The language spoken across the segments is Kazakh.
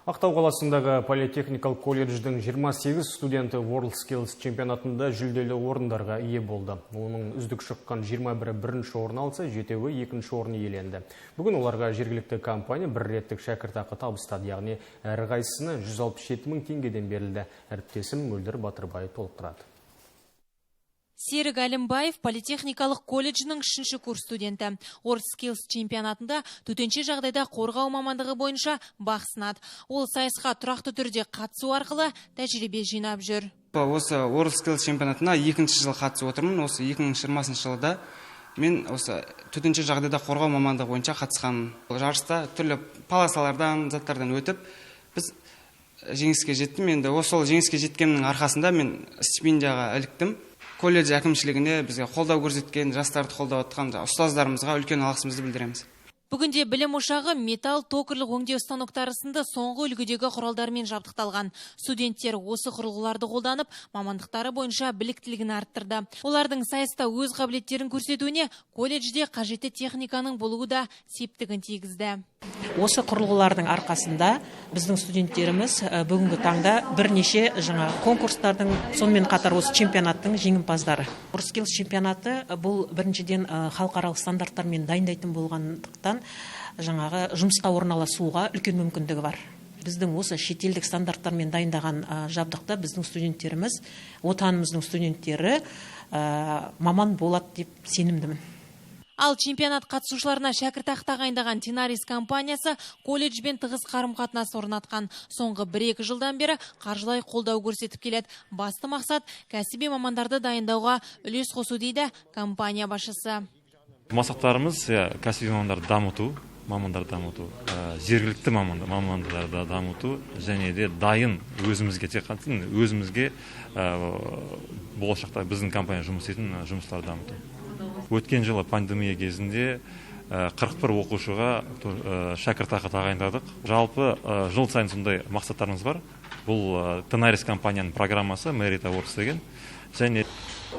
Ақтау қаласындағы политехникалық колледждің 28 студенті WorldSkills чемпионатында жүлделі орындарға ие болды. Оның үздік шыққан 21-і бірінші орын алса, 7-і екінші орын иеленді. Бүгін оларға жергілікті компания бір реттік шәкіртақы табыстады, яғни әрқайсысына 167 мың теңгеден берілді. Әріптесім Мөлдір Батырбай толықтырады. Серік Әлімбаев политехникалық колледжінің 3-ші курс студенті. WorldSkills чемпионатында төтенше жағдайда қорғау мамандығы бойынша бақ сынады. Ол сайысқа тұрақты түрде қатысу арқылы тәжірибе жинап жүр. Осы WorldSkills чемпионатына 2-ші жыл қатысып отырмын. Осы 2020 жылда мен осы төтенше жағдайда қорғау мамандығы бойынша қатысқанмын. Жарыста түрлі полосалардан, заттардан өтіп, біз жеңіске жеттім. Енді сол жеңіске жеткеннің арқасында мен стипендияға іліктім. Колледж әкімшілігіне бізге қолдау көрсеткен, жастарды қолдап отқан ұстаздарымызға үлкен алғысымызды білдіреміз. Бүгінде білім ошағы металл, токарлық өңдеу станоктары сынды соңғы үлгідегі құралдармен жабдықталған. Студенттер осы құрылғыларды қолданып, мамандықтары бойынша біліктілігін арттырды. Олардың сайыста өз қабілеттерін көрсетуіне колледжде қажетті техниканың болуы да септігін тигізді. Осы құрылғылардың арқасында біздің студенттеріміз бүгінгі таңда бірнеше жаңа конкурстардың, сонымен қатар осы чемпионаттың жеңімпаздары. WorldSkills чемпионаты бұл біріншіден халықаралық стандарттармен дайындайтын болғандықтан жаңағы жұмысқа орналасуға үлкен мүмкіндігі бар. Біздің осы шетелдік стандарттармен дайындаған жабдықта біздің студенттеріміз, отанымыздың студенттері маман болады деп сенімдімін. Ал чемпионат қатысушыларына шәкіртақы тағайындаған Tenaris компаниясы колледжбен тығыз қарым-қатынас орнатқан. Соңғы 1-2 жылдан бері қаржылай қолдау көрсетіп келеді. Басты мақсат кәсіби мамандарды дайындауға үлес қосу дейді компания басшысы. Мақсаттарымыз кәсіби мамандарды дамыту, жергілікті мамандарды дамыту, және де дайын өзімізге өзімізге болашақта біздің компания жұмыс ететін жұмыстарды дамыту. Өткен жылы пандемия кезінде 41 оқушыға шәкіртақы тағайындадық. Жалпы жыл сайын сондай мақсаттарымыз бар. Бұл Tenaris компанияның программасы Merit Awards деген. Және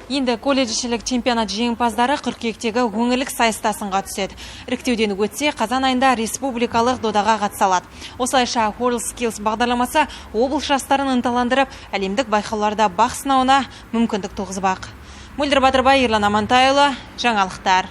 енді колледжішілік чемпионат жеңімпаздары қыркүйектегі өңірлік сайыста сынға түседі. Іріктеуден өтсе, қазан айында республикалық додаға қатыса алады. Осылайша WorldSkills бағдарламасы облыс жастарын ынталандырып, әлемдік байқауларда бақ сынауына мүмкіндік туғызбақ. Мөлдір Батырбай, Ерлан Амантайұлы, жаңалықтар.